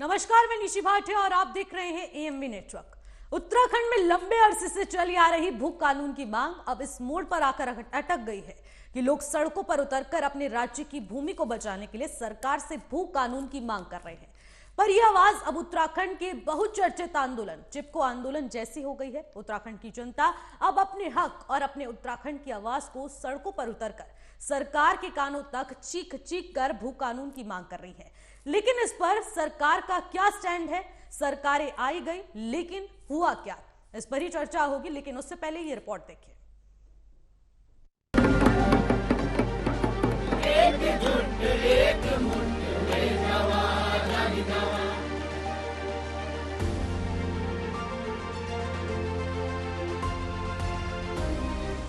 नमस्कार, मैं निशी भाटिया और आप देख रहे हैं एएमबी नेटवर्क। उत्तराखंड में लंबे अरसे से चली आ रही भू कानून की मांग अब इस मोड़ पर आकर अटक गई है कि लोग सड़कों पर उतरकर अपने राज्य की भूमि को बचाने के लिए सरकार से भू कानून की मांग कर रहे हैं। पर यह आवाज अब उत्तराखंड के बहुचर्चित आंदोलन चिपको आंदोलन जैसी हो गई है। उत्तराखंड की जनता अब अपने हक और अपने उत्तराखंड की आवाज को सड़कों पर उतरकर सरकार के कानों तक चीख चीख कर भू कानून की मांग कर रही है। लेकिन इस पर सरकार का क्या स्टैंड है? सरकारें आई गई, लेकिन हुआ क्या? इस पर ही चर्चा होगी, लेकिन उससे पहले ये रिपोर्ट देखिए।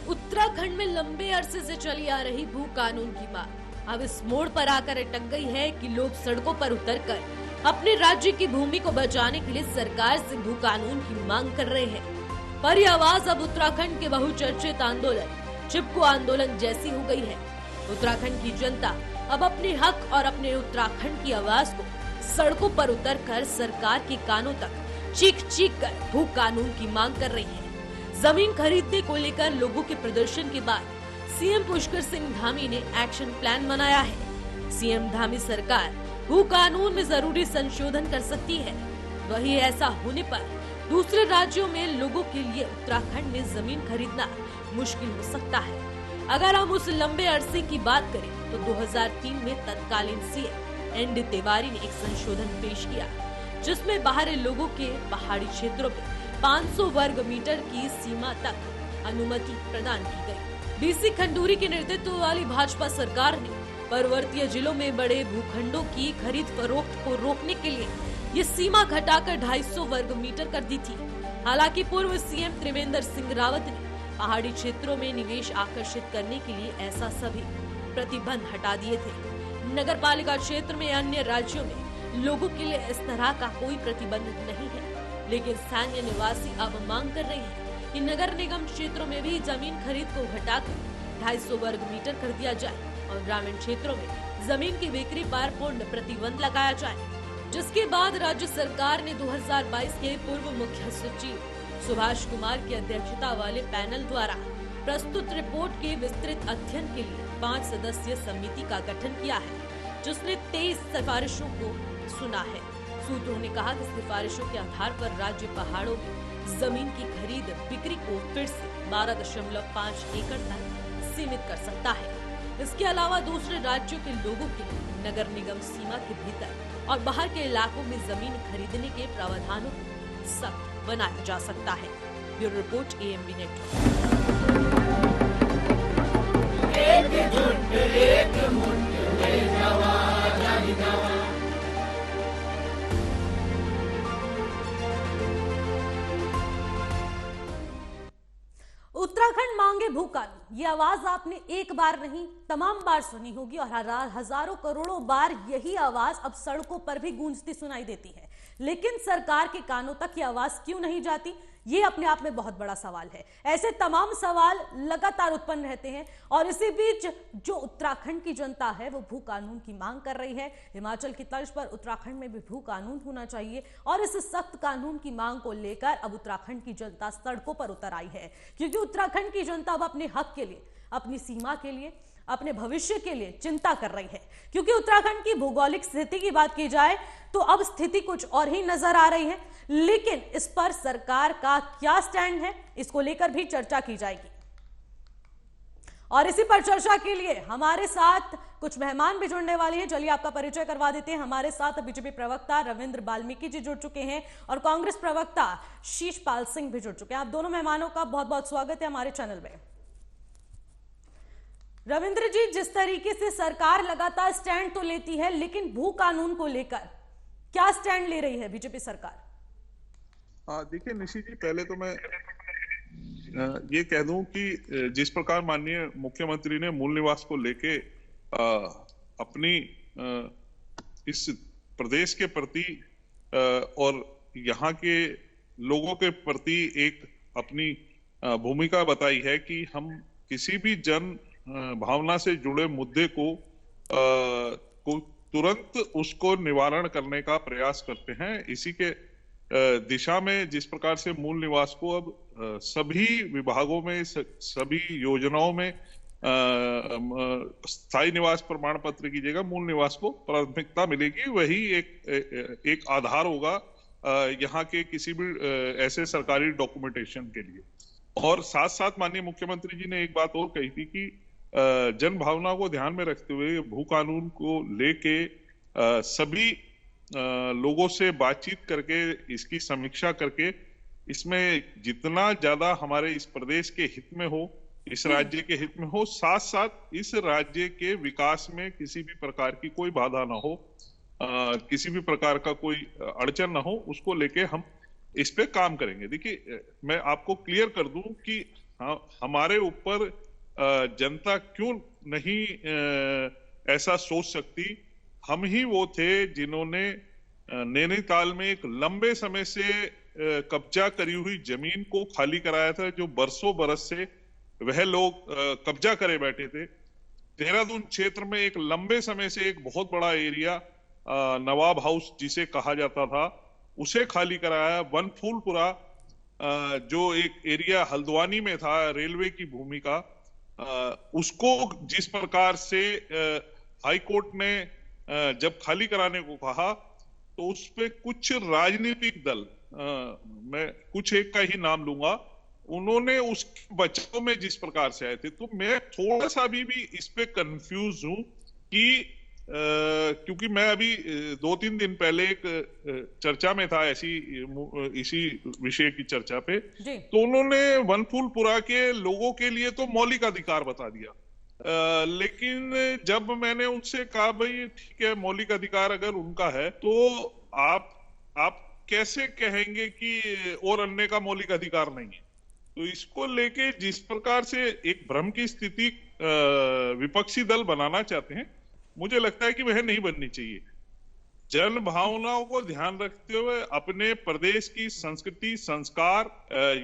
उत्तराखंड में लंबे अरसे से चली आ रही भू कानून की मांग अब इस मोड़ पर आकर अटक गई है कि लोग सड़कों पर उतरकर अपने राज्य की भूमि को बचाने के लिए सरकार से भू कानून की मांग कर रहे हैं। पर यह आवाज अब उत्तराखंड के बहुचर्चित आंदोलन चिपको आंदोलन जैसी हो गई है। उत्तराखंड की जनता अब अपने हक और अपने उत्तराखंड की आवाज को सड़कों पर उतरकर सरकार के कानों तक चीख चीख कर भू कानून की मांग कर रही है। जमीन खरीदने को लेकर लोगों के प्रदर्शन के बाद सीएम पुष्कर सिंह धामी ने एक्शन प्लान बनाया है। सीएम धामी सरकार भू कानून में जरूरी संशोधन कर सकती है। वही ऐसा होने पर दूसरे राज्यों में लोगों के लिए उत्तराखंड में जमीन खरीदना मुश्किल हो सकता है। अगर हम उस लंबे अरसे की बात करें तो 2003 में तत्कालीन सीएम एनडी तिवारी ने एक संशोधन पेश किया, जिसमें बाहरी लोगों के पहाड़ी क्षेत्रों में 500 वर्ग मीटर की सीमा तक अनुमति प्रदान की गई। बीसी खंडूरी के नेतृत्व वाली भाजपा सरकार ने पर्वतीय जिलों में बड़े भूखंडों की खरीद फरोख्त को रोकने के लिए ये सीमा घटाकर 250 वर्ग मीटर कर दी थी। हालांकि पूर्व सीएम त्रिवेंद्र सिंह रावत ने पहाड़ी क्षेत्रों में निवेश आकर्षित करने के लिए ऐसा सभी प्रतिबंध हटा दिए थे। नगर पालिका क्षेत्र में अन्य राज्यों में लोगों के लिए इस तरह का कोई प्रतिबंध नहीं है, लेकिन स्थानीय निवासी अब मांग कर रहे हैं कि नगर निगम क्षेत्रों में भी जमीन खरीद को घटाकर 250 वर्ग मीटर कर दिया जाए और ग्रामीण क्षेत्रों में जमीन की बिक्री पर पूर्ण प्रतिबंध लगाया जाए। जिसके बाद राज्य सरकार ने 2022 के पूर्व मुख्य सचिव सुभाष कुमार की अध्यक्षता वाले पैनल द्वारा प्रस्तुत रिपोर्ट के विस्तृत अध्ययन के लिए 5 सदस्यीय समिति का गठन किया है, जिसने 23 सिफारिशों को सुना है। सूत्रों ने कहा कि सिफारिशों के आधार पर राज्य पहाड़ों में जमीन की खरीद बिक्री को फिर से 12.5 एकड़ तक सीमित कर सकता है। इसके अलावा दूसरे राज्यों के लोगों के लिए नगर निगम सीमा के भीतर और बाहर के इलाकों में जमीन खरीदने के प्रावधानों को सख्त बनाया जा सकता है। Bureau report AMB network. Uttarakhand मांगे भू कानून, ये आवाज आपने एक बार नहीं तमाम बार सुनी होगी और हजारों करोड़ों बार यही आवाज अब सड़कों पर भी गूंजती सुनाई देती है। लेकिन सरकार के कानों तक ये आवाज क्यों नहीं जाती, ये अपने आप में बहुत बड़ा सवाल है। ऐसे तमाम सवाल लगातार उत्पन्न रहते हैं और इसी बीच जो उत्तराखंड की जनता है वो भू कानून की मांग कर रही है। हिमाचल की तर्ज पर उत्तराखंड में भी भू कानून होना चाहिए और इस सख्त कानून की मांग को लेकर अब उत्तराखंड की जनता सड़कों पर उतर आई है, क्योंकि उत्तराखंड की जनता अब अपने हक के लिए, अपनी सीमा के लिए, अपने भविष्य के लिए चिंता कर रही है। क्योंकि उत्तराखंड की भौगोलिक स्थिति की बात की जाए तो अब स्थिति कुछ और ही नजर आ रही है, लेकिन इस पर सरकार का क्या स्टैंड है, इसको लेकर भी चर्चा की जाएगी। और इसी पर चर्चा के लिए हमारे साथ कुछ मेहमान भी जुड़ने वाले हैं। चलिए आपका परिचय करवा देते हैं। हमारे साथ बीजेपी प्रवक्ता रविंद्र बाल्मीकि जी जुड़ चुके हैं और कांग्रेस प्रवक्ता शीशपाल सिंह भी जुड़ चुके हैं। आप दोनों मेहमानों का बहुत बहुत स्वागत है हमारे चैनल में। रविंद्र जी, जिस तरीके से सरकार लगातार स्टैंड तो लेती है, लेकिन भू कानून को लेकर क्या स्टैंड ले रही है बीजेपी सरकार? देखिए निशी जी, पहले तो मैं ये कह दूं कि जिस प्रकार माननीय मुख्यमंत्री ने मूल निवास को लेके अपनी इस प्रदेश के प्रति और यहाँ के लोगों के प्रति एक अपनी भूमिका बताई है कि हम किसी भी जन भावना से जुड़े मुद्दे को तुरंत उसको निवारण करने का प्रयास करते हैं। इसी के दिशा में जिस प्रकार से मूल निवास को अब सभी विभागों में, सभी योजनाओं में स्थायी निवास प्रमाण पत्र की जगह मूल निवास को प्राथमिकता मिलेगी, वही एक आधार होगा यहाँ के किसी भी ऐसे सरकारी डॉक्यूमेंटेशन के लिए। और साथ साथ माननीय मुख्यमंत्री जी ने एक बात और कही थी कि जन भावना को ध्यान में रखते हुए भू कानून को लेके सभी लोगों से बातचीत करके, इसकी समीक्षा करके, इसमें जितना ज्यादा हमारे इस प्रदेश के हित में हो, इस राज्य के हित में हो, साथ साथ इस राज्य के विकास में किसी भी प्रकार की कोई बाधा ना हो, किसी भी प्रकार का कोई अड़चन ना हो, उसको लेके हम इस पे काम करेंगे। देखिए, मैं आपको क्लियर कर दूं कि हमारे ऊपर जनता क्यों नहीं ऐसा सोच सकती। हम ही वो थे जिन्होंने नैनीताल में एक लंबे समय से कब्जा करी हुई जमीन को खाली कराया था, जो बरसों बरस से वह लोग कब्जा करे बैठे थे। देहरादून क्षेत्र में एक लंबे समय से एक बहुत बड़ा एरिया नवाब हाउस जिसे कहा जाता था, उसे खाली कराया। वनफूलपुरा जो एक एरिया हल्द्वानी में था रेलवे की भूमि का, उसको जिस प्रकार से हाई कोर्ट ने जब खाली कराने को कहा, तो उस पे कुछ राजनीतिक दल, मैं कुछ एक का ही नाम लूंगा, उन्होंने उसके बचाव में जिस प्रकार से आए थे। तो मैं थोड़ा सा अभी भी इस पे कंफ्यूज हूं कि क्योंकि मैं अभी 2-3 दिन पहले एक चर्चा में था इसी विषय की चर्चा पे, तो उन्होंने वनफूलपुरा के लोगों के लिए तो मौलिक अधिकार बता दिया, लेकिन जब मैंने उनसे कहा भाई ठीक है, मौलिक अधिकार अगर उनका है तो आप कैसे कहेंगे कि और अन्य का मौलिक अधिकार नहीं है? तो इसको लेके जिस प्रकार से एक भ्रम की स्थिति विपक्षी दल बनाना चाहते हैं, मुझे लगता है कि वह नहीं बननी चाहिए। जन भावनाओं को ध्यान रखते हुए अपने प्रदेश की संस्कृति, संस्कार,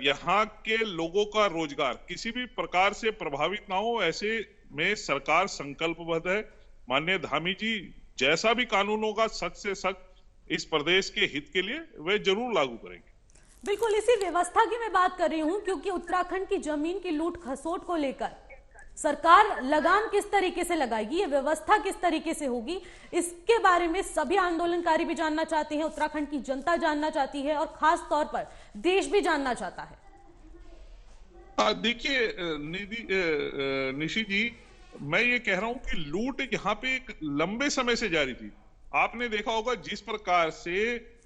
यहाँ के लोगों का रोजगार किसी भी प्रकार से प्रभावित ना हो, ऐसे में सरकार संकल्पबद्ध है। माननीय धामी जी जैसा भी कानून होगा सख्त से सख्त इस प्रदेश के हित के लिए वे जरूर लागू करेंगे। बिल्कुल इसी व्यवस्था की मैं बात कर रही हूं, क्योंकि उत्तराखंड की जमीन की लूट खसोट को लेकर सरकार लगाम किस तरीके से लगाएगी, ये व्यवस्था किस तरीके से होगी, इसके बारे में सभी आंदोलनकारी भी जानना चाहते हैं, उत्तराखंड की जनता जानना चाहती है और खास तौर पर देश भी जानना चाहता है। देखिए निशी जी, मैं ये कह रहा हूं कि लूट यहाँ पे एक लंबे समय से जारी थी। आपने देखा होगा जिस प्रकार से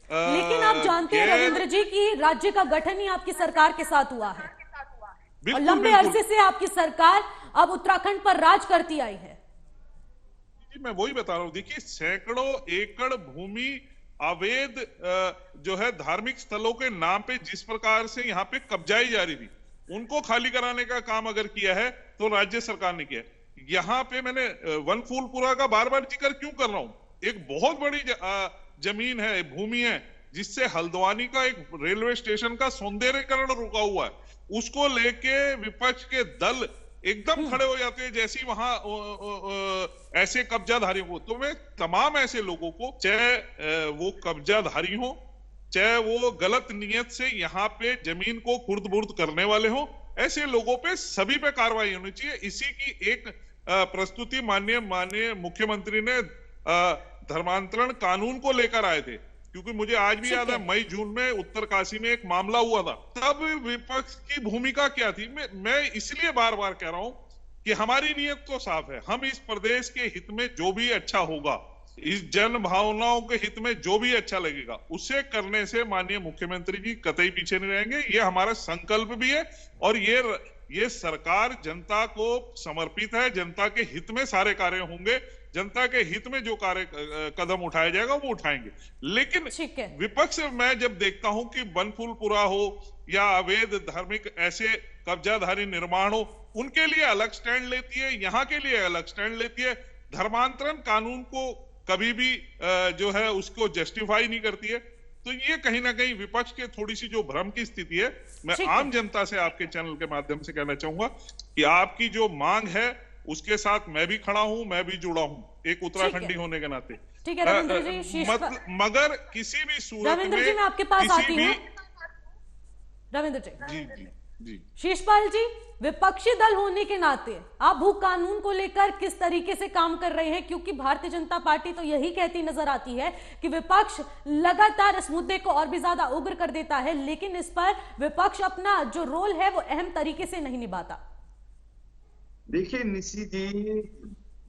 लेकिन आप जानते हैं रविंद्र जी की राज्य का गठन ही आपकी सरकार के साथ हुआ है और लंबे अरसे से आपकी सरकार अब उत्तराखंड पर राज करती आई है। जी मैं वही बता रहा हूँ। देखिए, सैकड़ों एकड़ भूमि अवैध जो है धार्मिक स्थलों के नाम पे जिस प्रकार से यहाँ पे कब्जाई जा रही थी, उनको खाली कराने का काम अगर किया है तो राज्य सरकार ने किया। यहाँ पे मैंने वनफूलपुरा का बार बार जिक्र क्यों कर रहा हूँ, एक बहुत बड़ी जमीन है, भूमि है, जिससे हल्द्वानी का एक रेलवे स्टेशन का सौंदर्यीकरण रुका हुआ है, उसको लेके विपक्ष के दल एकदम खड़े हो जाते हैं जैसे वहां ऐसे कब्जाधारियों को। तो मैं तमाम ऐसे लोगों को, चाहे वो कब्जाधारी हो, चाहे वो गलत नियत से यहाँ पे जमीन को खुर्द-बुर्द करने वाले हो, ऐसे लोगों पे सभी पे कार्रवाई होनी चाहिए। इसी की एक प्रस्तुति माननीय मुख्यमंत्री ने धर्मांतरण कानून को लेकर आए थे, क्योंकि मुझे आज भी याद है मई जून में उत्तरकाशी में एक मामला हुआ था, तब विपक्ष की भूमिका क्या थी। मैं इसलिए बार बार कह रहा हूं कि हमारी नीयत तो साफ है, हम इस प्रदेश के हित में जो भी अच्छा होगा, इस जन भावनाओं के हित में जो भी अच्छा लगेगा, उसे करने से माननीय मुख्यमंत्री जी कतई पीछे नहीं रहेंगे। ये हमारा संकल्प भी है और ये सरकार जनता को समर्पित है, जनता के हित में सारे कार्य होंगे, जनता के हित में जो कार्य कदम उठाया जाएगा वो उठाएंगे। लेकिन विपक्ष मैं जब देखता हूं कि वनफूलपुरा हो या अवैध धार्मिक ऐसे कब्जाधारी निर्माण हो, उनके लिए अलग स्टैंड लेती है, यहाँ के लिए अलग स्टैंड लेती है, धर्मांतरण कानून को कभी भी जो है उसको जस्टिफाई नहीं करती है। तो ये कहीं ना कहीं विपक्ष के थोड़ी सी जो भ्रम की स्थिति है, मैं आम जनता से आपके चैनल के माध्यम से कहना चाहूंगा कि आपकी जो मांग है उसके साथ मैं भी खड़ा हूं, मैं भी जुड़ा हूं, एक उत्तराखंडी होने के नाते। ठीक है रविंद्र जी, मगर किसी भी सूरत में, रविंद्र जी मैं आपके पास आती हूँ। रविंद्र जी, जी जी जी, शीशपाल जी, विपक्षी दल होने के नाते आप भू कानून को लेकर किस तरीके से काम कर रहे हैं? क्योंकि भारतीय जनता पार्टी तो यही कहती नजर आती है कि विपक्ष लगातार इस मुद्दे को और भी ज्यादा उग्र कर देता है, लेकिन इस पर विपक्ष अपना जो रोल है वो अहम तरीके से नहीं निभाता। देखिए निशी जी,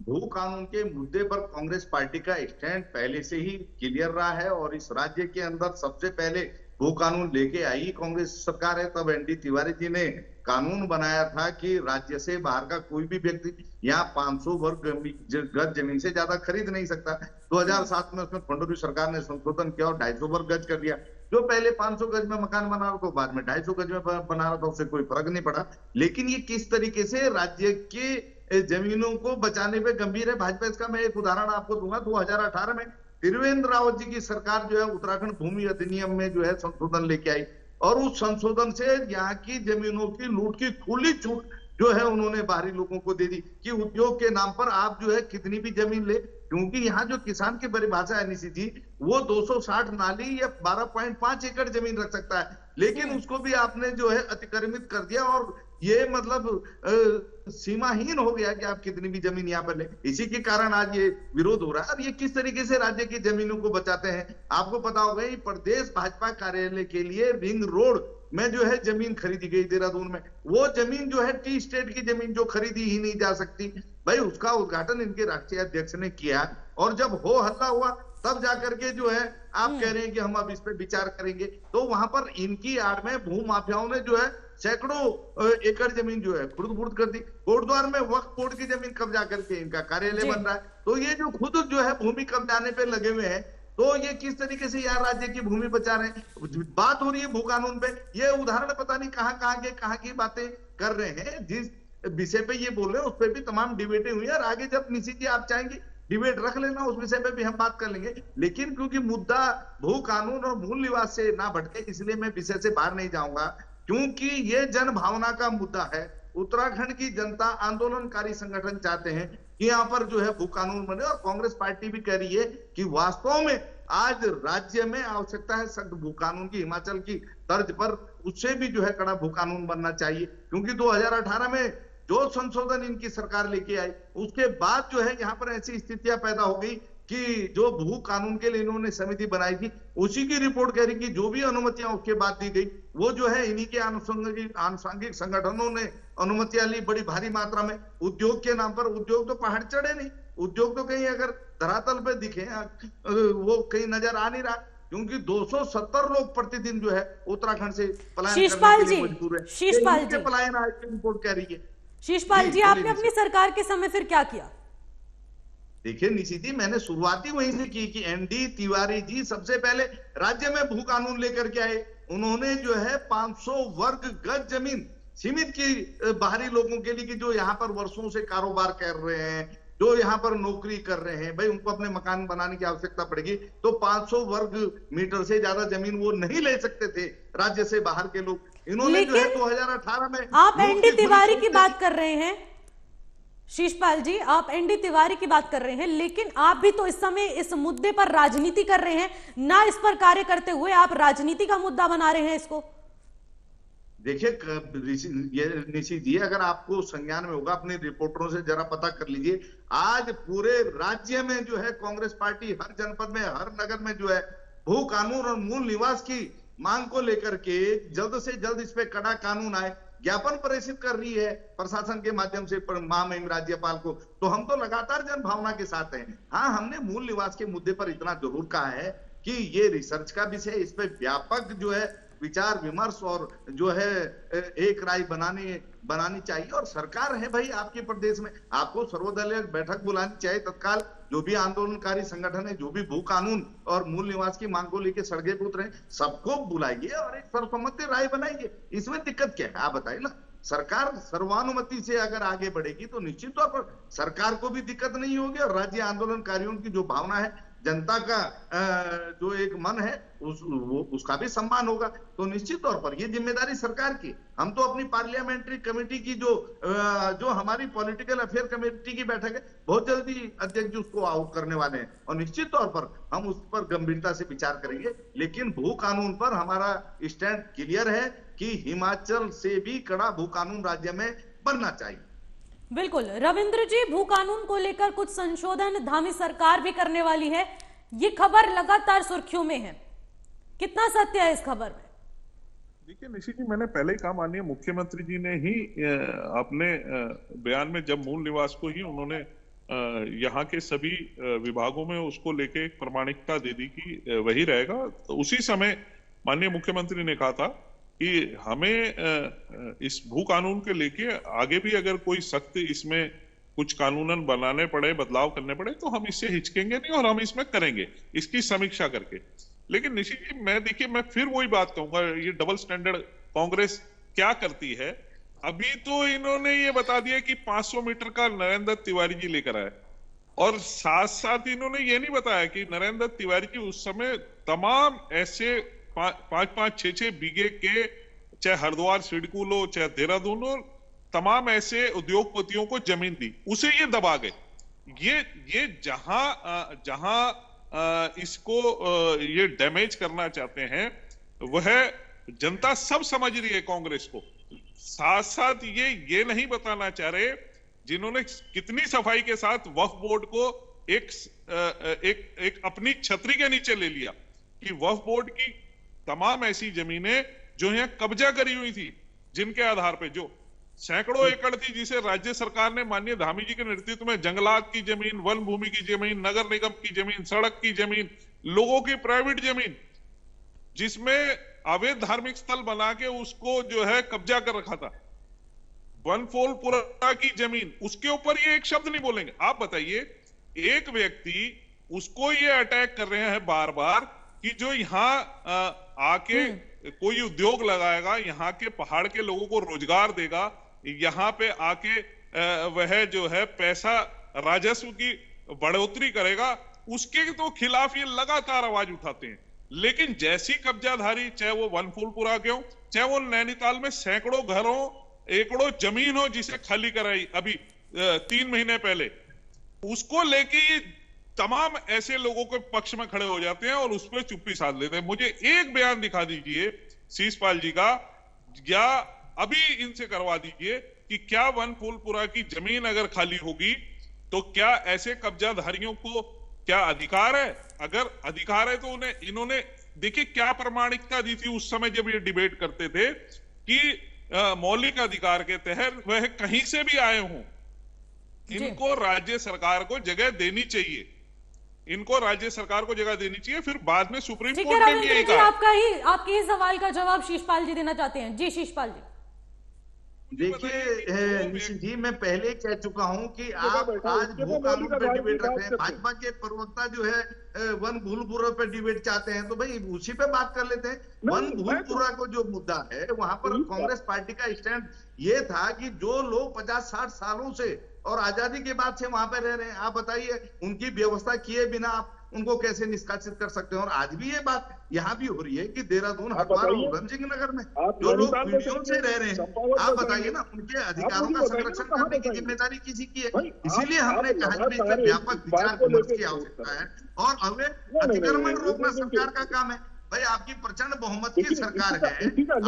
भू कानून के मुद्दे पर कांग्रेस पार्टी का स्टैंड पहले से ही क्लियर रहा है और इस राज्य के अंदर सबसे पहले भू कानून लेके आई कांग्रेस सरकार है। तब एनडी तिवारी जी ने कानून बनाया था कि राज्य से बाहर का कोई भी व्यक्ति यहाँ 500 वर्ग गज जमीन से ज्यादा खरीद नहीं सकता। 2007 में उसमें फडणवीस सरकार ने संशोधन किया और 250 वर्ग गज कर दिया। जो पहले 500 गज में मकान बना रहा था बाद में 250 गज में बना रहा था, उससे कोई फर्क नहीं पड़ा। लेकिन ये किस तरीके से राज्य के जमीनों को बचाने पे गंभीर है भाजपा, इसका मैं एक उदाहरण आपको दूंगा। 2018 में त्रिवेंद्र रावत जी की सरकार जो है उत्तराखंड भूमि अधिनियम में जो है संशोधन लेके आई और उस संशोधन से यहाँ की जमीनों की लूट की खुली छूट जो है उन्होंने बाहरी लोगों को दे दी कि उद्योग के नाम पर आप जो है कितनी भी जमीन ले, क्योंकि यहाँ जो किसान की परिभाषा है निशी जी, वो 260 नाली या 12.5 एकड़ जमीन रख सकता है, लेकिन उसको भी आपने जो है अतिक्रमित कर दिया और ये मतलब सीमाहीन हो गया कि आप कितनी भी जमीन यहाँ पर ले। इसी के कारण आज ये विरोध हो रहा है। अब ये किस तरीके से राज्य की जमीनों को बचाते हैं, आपको पता होगा ही प्रदेश भाजपा कार्यालय के लिए रिंग रोड में जो है जमीन खरीदी गई देहरादून में। वो जमीन जो है टी स्टेट की जमीन जो खरीदी ही नहीं जा सकती, भाई उसका उद्घाटन इनके राष्ट्रीय अध्यक्ष ने किया और जब हो हल्ला हुआ तब जाकर के जो है आप कह रहे हैं कि हम अब इस पे विचार करेंगे। तो वहां पर इनकी आड़ में भू माफियाओं ने जो है सैकड़ों एकड़ जमीन जो है खुर्द-बुर्द कर दी। कोटद्वार में वक्फ बोर्ड की जमीन कब्जा करके इनका कार्यालय बन रहा है। तो ये जो खुद जो है भूमि कब्जाने पे लगे हुए हैं, तो ये किस तरीके से यार राज्य की भूमि बचा रहे हैं। बात हो रही है भू कानून पे, ये उदाहरण पता नहीं कहां की बातें कर रहे हैं। जिस विषय पे ये बोल रहे हैं उस पर भी तमाम डिबेटें हुई है और आगे जब निशी जी आप चाहेंगे डिबेट रख लेना, उस विषय पे भी हम बात कर लेंगे। लेकिन क्योंकि मुद्दा भू कानून और मूल निवास से ना भटके, इसलिए मैं विषय से बाहर नहीं जाऊंगा, क्योंकि ये जन भावना का मुद्दा है। उत्तराखंड की जनता, आंदोलनकारी संगठन चाहते हैं कि यहाँ पर जो है भू कानून बने और कांग्रेस पार्टी भी कह रही है कि वास्तव में आज राज्य में आवश्यकता है सख्त भू कानून की, हिमाचल की तर्ज पर उससे भी जो है कड़ा भू कानून बनना चाहिए। क्योंकि 2018 में जो संशोधन इनकी सरकार लेके आई उसके बाद जो है यहाँ पर ऐसी स्थितियां पैदा हो गई कि जो भू कानून के लिए इन्होंने समिति बनाई थी उसी की रिपोर्ट कह रही कि जो भी अनुमतियां उसके बाद दी गई वो जो है इन्हीं के आनुषंगिक संगठनों ने अनुमतियां ली बड़ी भारी मात्रा में उद्योग के नाम पर। उद्योग तो पहाड़ चढ़े नहीं, उद्योग तो कहीं अगर धरातल पे दिखे वो कहीं नजर आ नहीं रहा, क्योंकि 270 लोग प्रतिदिन जो है उत्तराखंड से पलायन करने के लिए मजबूर है। शीशपाल जी, पलायन आज की रिपोर्ट कह रही है। शीशपाल जी, आपने अपनी सरकार के समय फिर क्या किया? देखिए निशी जी, मैंने शुरुआती वहीं से की कि एनडी तिवारी जी सबसे पहले राज्य में भू कानून लेकर के आए। उन्होंने जो है 500 वर्ग गज जमीन सीमित की बाहरी लोगों के लिए कि जो यहाँ पर वर्षों से कारोबार कर रहे हैं, जो यहाँ पर नौकरी कर रहे हैं, भाई उनको अपने मकान बनाने की आवश्यकता पड़ेगी तो 500 वर्ग मीटर से ज्यादा जमीन वो नहीं ले सकते थे राज्य से बाहर के लोग। इन्होंने जो है 2018 में आप एनडी तिवारी की बात कर रहे हैं, शीशपाल जी आप एनडी तिवारी की बात कर रहे हैं, लेकिन आप भी तो इस समय इस मुद्दे पर राजनीति कर रहे हैं ना, इस पर कार्य करते हुए आप राजनीति का मुद्दा बना रहे हैं इसको। देखिए निशी जी, अगर आपको संज्ञान में होगा अपने रिपोर्टरों से जरा पता कर लीजिए, आज पूरे राज्य में जो है कांग्रेस पार्टी हर जनपद में, हर नगर में जो है भू कानून और मूल निवास की मांग को लेकर के जल्द से जल्द इस पे कड़ा कानून आए ज्ञापन प्रेषित कर रही है प्रशासन के माध्यम से महामहिम राज्यपाल को। तो हम तो लगातार जन भावना के साथ हैं। हाँ, हमने मूल निवास के मुद्दे पर इतना जरूर कहा है कि ये रिसर्च का विषय, इस पे व्यापक जो है विचार विमर्श और जो है एक राय बनानी चाहिए। और सरकार है भाई आपके प्रदेश में, आपको सर्वदलीय बैठक बुलानी चाहिए तत्काल। जो भी आंदोलनकारी संगठन है, जो भी भू कानून और मूल निवास की मांग को लेकर सड़के पे उतरे, सबको बुलाइए और एक सर्वसम्मति राय बनाइए। इसमें दिक्कत क्या है आप बताइए ना। सरकार सर्वानुमति से अगर आगे बढ़ेगी तो निश्चित तौर पर सरकार को भी दिक्कत नहीं होगी और राज्य आंदोलनकारियों की जो भावना है जनता का जो एक मन है उसका भी सम्मान होगा। तो निश्चित तौर पर ये जिम्मेदारी सरकार की। हम तो अपनी पार्लियामेंट्री कमेटी की जो हमारी पॉलिटिकल अफेयर कमेटी की बैठक है, बहुत जल्दी अध्यक्ष जी उसको आउट करने वाले हैं और निश्चित तौर पर हम उस पर गंभीरता से विचार करेंगे। लेकिन भू कानून पर हमारा स्टैंड क्लियर है कि हिमाचल से भी कड़ा भू कानून राज्य में बनना चाहिए। बिल्कुल रविंद्र जी, भू कानून को लेकर कुछ संशोधन धामी सरकार भी करने वाली है, ये खबर लगातार सुर्खियों में है, कितना सत्य है इस खबर में? देखिए निशी जी, मैंने पहले ही कहा, माननीय मुख्यमंत्री जी ने ही अपने बयान में जब मूल निवास को ही उन्होंने यहाँ के सभी विभागों में उसको लेके प्रामाणिकता दे दी कि वही रहेगा, तो उसी समय माननीय मुख्यमंत्री ने कहा था कि हमें इस भू कानून के लेके आगे भी अगर कोई सख्त इसमें कुछ कानूनन बनाने पड़े, बदलाव करने पड़े, तो हम इससे हिचकेंगे नहीं और हम इसमें करेंगे इसकी समीक्षा करके। लेकिन निशी जी, मैं फिर वही बात कहूंगा, ये डबल स्टैंडर्ड कांग्रेस क्या करती है। अभी तो इन्होंने ये बता दिया कि 500 मीटर का नरेंद्र तिवारी जी लेकर आए और साथ साथ इन्होंने ये नहीं बताया कि नरेंद्र तिवारी जी उस समय तमाम ऐसे 5-5, 6-6 बीघे के, चाहे हरिद्वार सिडकुल हो चाहे देहरादून हो, तमाम ऐसे उद्योगपतियों को जमीन दी, उसे ये दबा गए। ये जहां इसको ये डैमेज करना चाहते हैं वह जनता सब समझ रही है कांग्रेस को। साथ साथ ये नहीं बताना चाह रहे जिन्होंने कितनी सफाई के साथ वक्फ बोर्ड को एक अपनी छतरी के नीचे ले लिया कि वक्फ बोर्ड की तमाम ऐसी जमीनें जो यहाँ कब्जा करी हुई थी, जिनके आधार पे जो सैकड़ों एकड़ थी, जिसे राज्य सरकार ने माननीय धामी जी के नेतृत्व में जंगलात की जमीन, वन भूमि की जमीन, नगर निगम की जमीन, सड़क की जमीन, लोगों की प्राइवेट जमीन, जिसमें अवैध धार्मिक स्थल बना के उसको जो है कब्जा कर रखा था, वनफोलपुरा की जमीन, उसके ऊपर ये एक शब्द नहीं बोलेंगे। आप बताइए, एक व्यक्ति उसको ये अटैक कर रहे हैं बार बार कि जो यहाँ आके कोई उद्योग लगाएगा, यहाँ के पहाड़ के लोगों को रोजगार देगा, यहाँ पे आके वह जो है पैसा राजस्व की बढ़ोतरी करेगा, उसके तो खिलाफ ये लगातार आवाज उठाते हैं। लेकिन जैसी कब्जाधारी, चाहे वो वनफूलपुरा के हो, चाहे वो नैनीताल में सैकड़ों घरों एकड़ों जमीन हो जिसे खाली कराई अभी 3 महीने पहले, उसको लेके तमाम ऐसे लोगों के पक्ष में खड़े हो जाते हैं और उस पर चुप्पी साध लेते हैं। मुझे एक बयान दिखा दीजिए शीशपाल जी का, या अभी इनसे करवा दीजिए कि क्या वनफूलपुरा की जमीन अगर खाली होगी तो क्या ऐसे कब्जाधारियों को क्या अधिकार है? अगर अधिकार है तो इन्होंने देखिए क्या प्रामाणिकता दी थी उस समय जब ये डिबेट करते थे कि मौलिक अधिकार के तहत वह कहीं से भी आए हों, इनको राज्य सरकार को जगह देनी चाहिए, इनको राज्य सरकार को जगह देनी चाहिए। फिर बाद में सुप्रीम कोर्ट ने भी यही कहा। आपके ही सवाल का जवाब शीशपाल जी देना चाहते हैं। जी शीशपाल जी। देखिए निशित जी, मैं पहले कह चुका हूं कि आप आज भू कानून पर डिबेट रख रहे हैं, भाजपा के प्रवक्ता जो है वन भूलपुरा पर डिबेट चाहते हैं, तो भाई उसी पे बात कर लेते हैं। वन भूलपुरा को जो मुद्दा है, वहां पर कांग्रेस पार्टी का स्टैंड ये था कि जो लोग 50-60 सालों से और आजादी के बाद से वहां पे रह रहे हैं, आप बताइए उनकी व्यवस्था किए बिना आप उनको कैसे निष्कासित कर सकते हैं? और आज भी ये बात यहाँ भी हो रही है कि देहरादून, हरिद्वार, उधम सिंह नगर में जो लोग पीढ़ियों से रह रहे हैं, आप बताइए ना, उनके अधिकारों का संरक्षण करने की जिम्मेदारी किसी की है? इसीलिए हमने कहा कि व्यापक विचार विमर्श की आवश्यकता है और हमें अतिक्रमण रोकना सरकार का काम है। भाई आपकी प्रचंड बहुमत की सरकार है,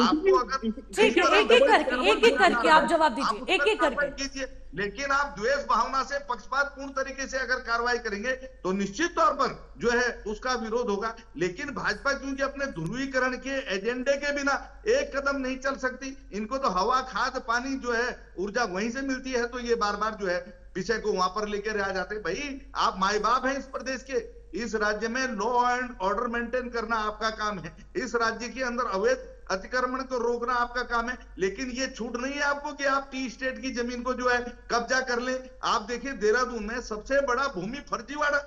आपको अगर ठीक है एक एक करके आप जवाब दीजिए, एक एक करके कीजिए, लेकिन आप द्वेष भावना से पक्षपातपूर्ण तरीके से अगर कार्रवाई करेंगे तो निश्चित तौर पर जो है उसका विरोध होगा। लेकिन भाजपा क्योंकि अपने ध्रुवीकरण के एजेंडे के बिना एक कदम नहीं चल सकती, इनको तो हवा, खाद, पानी जो है ऊर्जा वहीं से मिलती है, तो ये बार बार जो है विषय को वहां पर लेकर आ जाते हैं। भाई आप माई बाप हैं इस प्रदेश के, इस राज्य में लॉ एंड ऑर्डर मेंटेन करना आपका काम है, इस राज्य के अंदर अवैध अतिक्रमण को रोकना आपका काम है। लेकिन ये छूट नहीं है आपको कि आप टी स्टेट की जमीन को जो है कब्जा कर ले। आप देखिए देहरादून में सबसे बड़ा भूमि फर्जीवाड़ा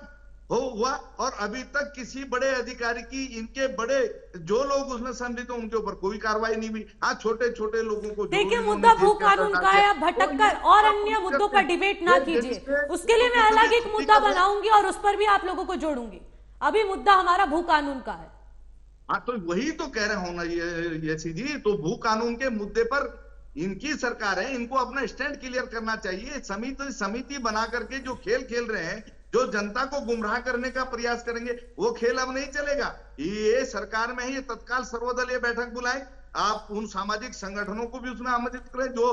हुआ और अभी तक किसी बड़े अधिकारी की, इनके बड़े जो लोग उसमें संलिप्त उनके ऊपर कोई कार्रवाई नहीं हुई। हाँ, छोटे छोटे लोगों को देखिए, मुद्दा भू कानून का है, भटक कर और अन्य मुद्दों पर डिबेट ना कीजिए, उसके लिए मैं अलग एक मुद्दा बनाऊंगी और उस पर भी आप लोगों को जोड़ूंगी। अभी मुद्दा हमारा भू कानून का है। हाँ, तो वही तो कह रहा हूं ना ये जी, तो भू कानून के मुद्दे पर इनकी सरकार है, इनको अपना स्टैंड क्लियर करना चाहिए। समिति बना करके जो खेल खेल रहे हैं, जो जनता को गुमराह करने का प्रयास करेंगे, वो खेल अब नहीं चलेगा। ये सरकार में ही तत्काल सर्वदलीय बैठक बुलाए, आप उन सामाजिक संगठनों को भी उसमें आमंत्रित करें जो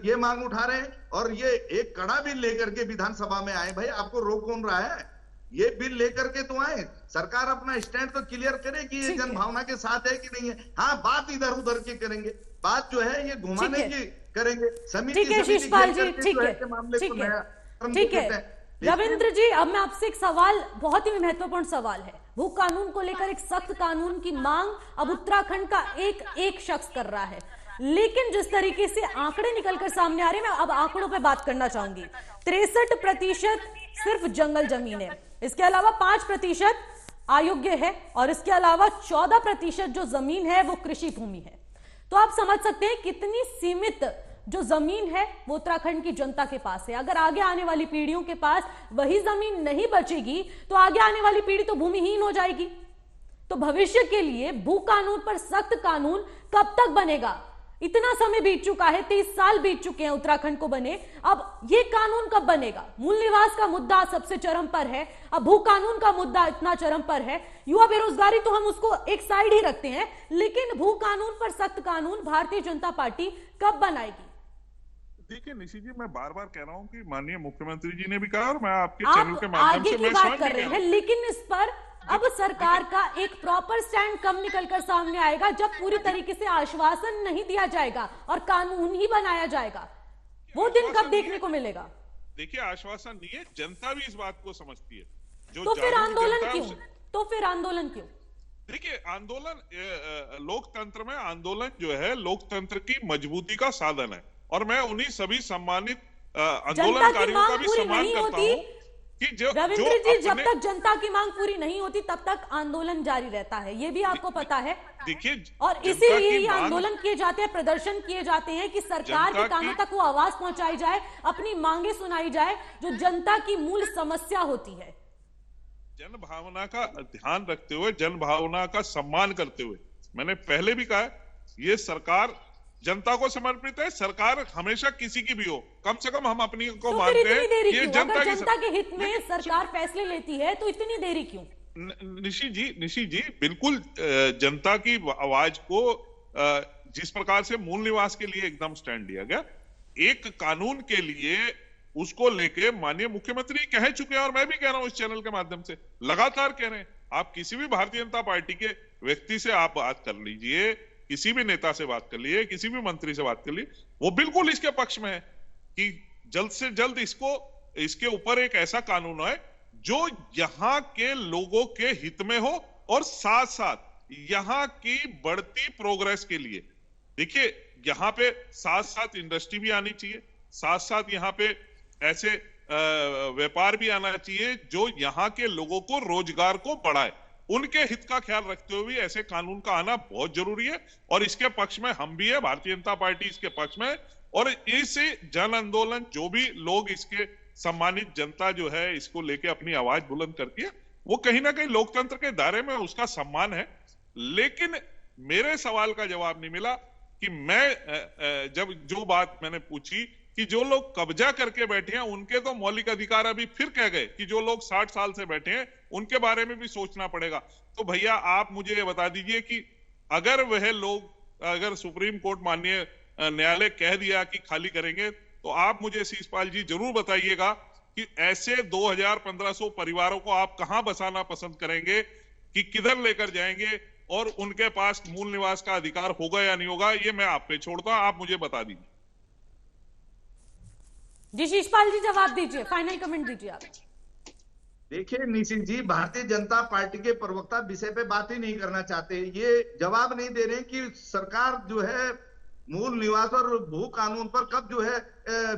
ये मांग उठा रहे हैं, और ये एक कड़ा बिल लेकर के विधानसभा में आए। भाई, आपको रोक कौन रहा है? ये बिल लेकर के तो आए, सरकार अपना स्टैंड तो क्लियर करे कि ये जनभावना के साथ है कि नहीं है। हाँ, बात इधर उधर की करेंगे, बात जो है ये घुमाने की करेंगे। ठीक है शिषपाल जी, ठीक है, ठीक है रविंद्र जी, अब मैं आपसे एक सवाल, बहुत ही महत्वपूर्ण सवाल है। भू कानून को लेकर एक सख्त कानून की मांग अब उत्तराखंड का एक शख्स कर रहा है, लेकिन जिस तरीके से आंकड़े निकलकर सामने आ रहे हैं, मैं अब आंकड़ों पे बात करना चाहूंगी। 63% सिर्फ जंगल जमीन है, इसके अलावा 5% अयोग्य है, और इसके अलावा 14% जो जमीन है वो कृषि भूमि है। तो आप समझ सकते हैं कितनी सीमित जो जमीन है वो उत्तराखंड की जनता के पास है। अगर आगे आने वाली पीढ़ियों के पास वही जमीन नहीं बचेगी तो आगे आने वाली पीढ़ी तो भूमिहीन हो जाएगी। तो भविष्य के लिए भू कानून पर सख्त कानून कब तक बनेगा? इतना समय बीत चुका है, 30 साल बीत चुके हैं उत्तराखंड को बने, अब ये कानून कब बनेगा? मूल निवास का मुद्दा सबसे चरम पर है, अब भू कानून का मुद्दा इतना चरम पर है। युवा बेरोजगारी तो हम उसको एक साइड ही रखते हैं, लेकिन भू कानून पर सख्त कानून भारतीय जनता पार्टी कब बनाएगी? देखिए निशी जी, मैं बार बार कह रहा हूं कि माननीय मुख्यमंत्री जी ने भी कहा, और मैं आपके चैनल के माध्यम से आगे की बात कर रहे हैं, लेकिन इस पर अब सरकार का एक प्रॉपर स्टैंड कब निकलकर सामने आएगा? जब पूरी तरीके से आश्वासन नहीं दिया जाएगा और कानून ही बनाया जाएगा, वो दिन कब देखने को मिलेगा? देखिए, आश्वासन नहीं है, जनता भी इस बात को समझती है। तो फिर आंदोलन क्यों? देखिए, आंदोलन, लोकतंत्र में आंदोलन जो है लोकतंत्र की मजबूती का साधन है, और मैं उन्हीं सभी सम्मानित आंदोलनकारियों का भी सम्मान करता हूं कि रविंद्र जी, जब तक जनता की मांग पूरी नहीं होती तब तक आंदोलन जारी रहता है, ये भी आपको पता है। देखिए, और इसीलिए ये आंदोलन किए जाते हैं, प्रदर्शन किए जाते हैं कि सरकार के कानों तक वो आवाज पहुंचाई जाए, अपनी मांगे सुनाई जाए, जो जनता की मूल समस्या होती है। जन भावना का ध्यान रखते हुए, जन भावना का सम्मान करते हुए, मैंने पहले भी कहा, ये सरकार जनता को समर्पित है। सरकार हमेशा किसी की भी हो, कम से कम हम अपनी को मानते हैं। ये जनता के हित में सरकार फैसले लेती है तो इतनी देरी क्यों? निशी जी, बिल्कुल जनता की आवाज को जिस प्रकार से मूल निवास के लिए एकदम स्टैंड लिया गया, एक कानून के लिए उसको लेके माननीय मुख्यमंत्री कह चुके हैं, और मैं भी कह रहा हूं इस चैनल के माध्यम से, लगातार कह रहे हैं। आप किसी भी भारतीय जनता पार्टी के व्यक्ति से आप बात कर लीजिए, किसी भी नेता से बात कर लिए, किसी भी मंत्री से बात कर लिए, वो बिल्कुल इसके पक्ष में है कि जल्द से जल्द इसके ऊपर एक ऐसा कानून है जो यहां के लोगों के हित में हो, और साथ साथ यहां की बढ़ती प्रोग्रेस के लिए। देखिए, यहां पे साथ साथ इंडस्ट्री भी आनी चाहिए, साथ साथ यहां पे ऐसे व्यापार भी आना चाहिए जो यहां के लोगों को रोजगार को बढ़ाए। उनके हित का ख्याल रखते हुए ऐसे कानून का आना बहुत जरूरी है, और इसके पक्ष में हम भी है, भारतीय जनता पार्टी इसके पक्ष में। और इस जन आंदोलन, जो भी लोग इसके सम्मानित जनता जो है इसको लेके अपनी आवाज बुलंद करती है, वो कहीं ना कहीं लोकतंत्र के दायरे में उसका सम्मान है। लेकिन मेरे सवाल का जवाब नहीं मिला कि मैं जब जो बात मैंने पूछी कि जो लोग कब्जा करके बैठे हैं उनके तो मौलिक अधिकार, अभी फिर कह गए कि जो लोग 60 साल से बैठे हैं उनके बारे में भी सोचना पड़ेगा। तो भैया, आप मुझे ये बता दीजिए कि अगर वह लोग, अगर सुप्रीम कोर्ट माननीय न्यायालय कह दिया कि खाली करेंगे, तो आप मुझे शिषपाल जी जरूर बताइएगा कि ऐसे 2500 परिवारों को आप कहां बसाना पसंद करेंगे, कि किधर लेकर जाएंगे, और उनके पास मूल निवास का अधिकार होगा या नहीं होगा, ये मैं आप पे छोड़ता हूं, आप मुझे बता दीजिए। जी शिषपाल जी, जवाब दीजिए, फाइनल कमेंट दीजिए आप। देखिए निशित जी, भारतीय जनता पार्टी के प्रवक्ता विषय पे बात ही नहीं करना चाहते। ये जवाब नहीं दे रहे कि सरकार जो है मूल निवास और भू कानून पर कब जो है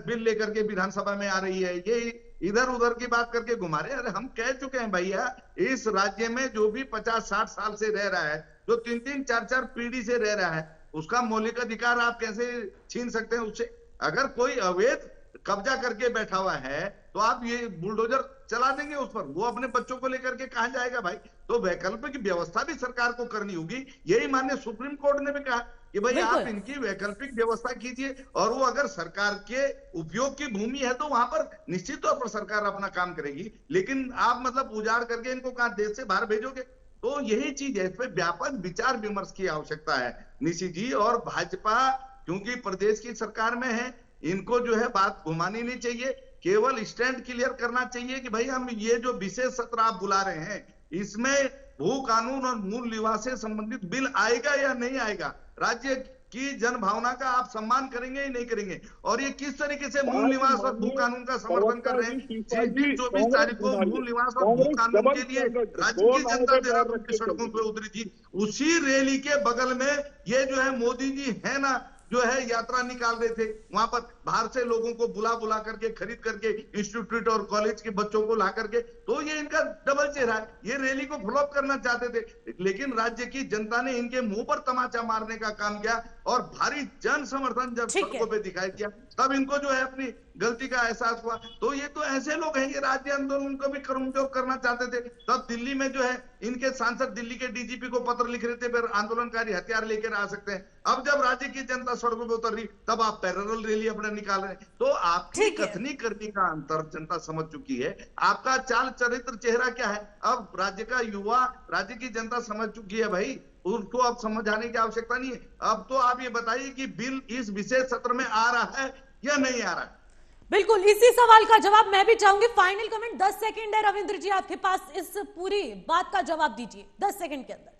बिल लेकर के विधानसभा में आ रही है। ये इधर उधर की बात करके घुमा रहे हैं। अरे हम कह चुके हैं भैया, इस राज्य में जो भी 50-60 साल से रह रहा है, जो 3-3, 4-4 पीढ़ी से रह रहा है, उसका मौलिक अधिकार आप कैसे छीन सकते हैं उससे? अगर कोई अवैध कब्जा करके बैठा हुआ है तो आप ये बुलडोजर चला देंगे उस पर, वो अपने बच्चों को लेकर के कहां जाएगा भाई? तो वैकल्पिक व्यवस्था भी सरकार को करनी होगी। यही माननीय सुप्रीम कोर्ट ने भी कहा कि भाई आप इनकी वैकल्पिक व्यवस्था कीजिए, और वो अगर सरकार के उपयोग की भूमि है तो वहां पर निश्चित तौर पर सरकार अपना काम करेगी, लेकिन आप मतलब उजाड़ करके इनको कहां देश से बाहर भेजोगे? तो यही चीज है, इस पर व्यापक विचार विमर्श की आवश्यकता है निशी जी। और भाजपा क्योंकि प्रदेश की सरकार में है, इनको जो है बात घुमानी नहीं चाहिए, केवल स्टैंड क्लियर करना चाहिए कि भाई हम ये जो विशेष सत्र आप बुला रहे हैं, इसमें भू कानून और मूल निवास से संबंधित बिल आएगा या नहीं आएगा, राज्य की जन भावना का आप सम्मान करेंगे या नहीं करेंगे, और ये किस तरीके से मूल निवास और भू कानून का समर्थन कर रहे हैं। 24 तारीख को मूल निवास और भू कानून के लिए राज्य की जनता देहरादून की सड़कों पर उतरी थी। उसी रैली के बगल में ये जो है मोदी जी है ना, जो है यात्रा निकाल रहे थे, वहां पर बाहर से लोगों को बुला करके, खरीद करके, इंस्टीट्यूट और कॉलेज के बच्चों को ला करके, तो ये इनका डबल चेहरा है। ये रैली को फ्लॉप करना चाहते थे, लेकिन राज्य की जनता ने इनके मुंह पर तमाचा मारने का काम किया, और भारी जन समर्थन जब सड़कों पे दिखाई दिया, तब इनको जो है अपनी गलती का एहसास हुआ। तो ये तो ऐसे लोग हैं, ये राज्य आंदोलन को भी कमजोर करना चाहते थे। तब दिल्ली में जो है इनके सांसद दिल्ली के डीजीपी को पत्र लिख रहे थे, फिर आंदोलनकारी हथियार लेकर आ सकते हैं। अब जब राज्य की जनता सड़कों पर उतर रही, तब आप पैरेलल रैली अपने निकाल रहे हैं। तो आपकी कथनी करने का अंतर जनता समझ चुकी है, आपका चाल चरित्र चेहरा क्या है, अब राज्य का युवा, राज्य की जनता समझ चुकी है भाई, उसको अब समझाने की आवश्यकता नहीं है। अब तो आप ये बताइए कि बिल इस विशेष सत्र में आ रहा है या नहीं आ रहा है? बिल्कुल, इसी सवाल का जवाब मैं भी चाहूंगी। फाइनल कमेंट 10 सेकंड है रविंद्र जी आपके पास, इस पूरी बात का जवाब दीजिए 10 सेकंड के अंदर।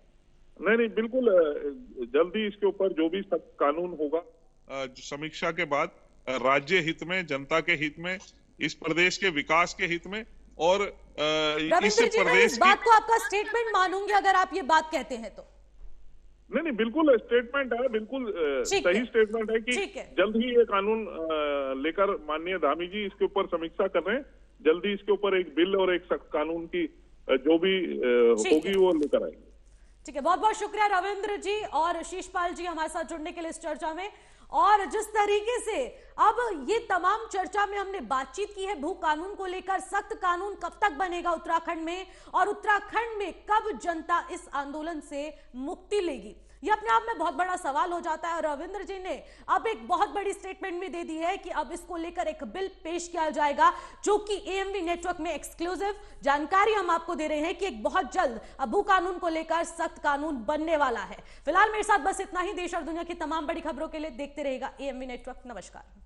नहीं, बिल्कुल जल्दी इसके ऊपर जो भी कानून होगा समीक्षा के बाद राज्य हित में, जनता के हित में, इस प्रदेश के विकास के हित में, और रविंद्र जी मैं इस बात को आपका स्टेटमेंट मानूंगी अगर आप ये बात कहते हैं तो। नहीं, बिल्कुल स्टेटमेंट है, बिल्कुल सही स्टेटमेंट है कि जल्द ही ये कानून लेकर माननीय धामी जी इसके ऊपर समीक्षा कर रहे हैं। जल्दी इसके ऊपर एक बिल और एक सख्त कानून की जो भी होगी वो लेकर आएंगे। ठीक है, बहुत बहुत शुक्रिया रविंद्र जी और शीशपाल जी हमारे साथ जुड़ने के लिए इस चर्चा में। और जिस तरीके से अब ये तमाम चर्चा में हमने बातचीत की है भू कानून को लेकर, सख्त कानून कब तक बनेगा उत्तराखंड में, और उत्तराखंड में कब जनता इस आंदोलन से मुक्ति लेगी, ये अपने आप में बहुत बड़ा सवाल हो जाता है। और रविंद्र जी ने अब एक बहुत बड़ी स्टेटमेंट भी दे दी है कि अब इसको लेकर एक बिल पेश किया जाएगा, जो कि एएमवी नेटवर्क में एक्सक्लूसिव जानकारी हम आपको दे रहे हैं कि एक बहुत जल्द अब भू कानून को लेकर सख्त कानून बनने वाला है। फिलहाल मेरे साथ बस इतना ही। देश और दुनिया की तमाम बड़ी खबरों के लिए देखते रहेगा एएमवी नेटवर्क। नमस्कार।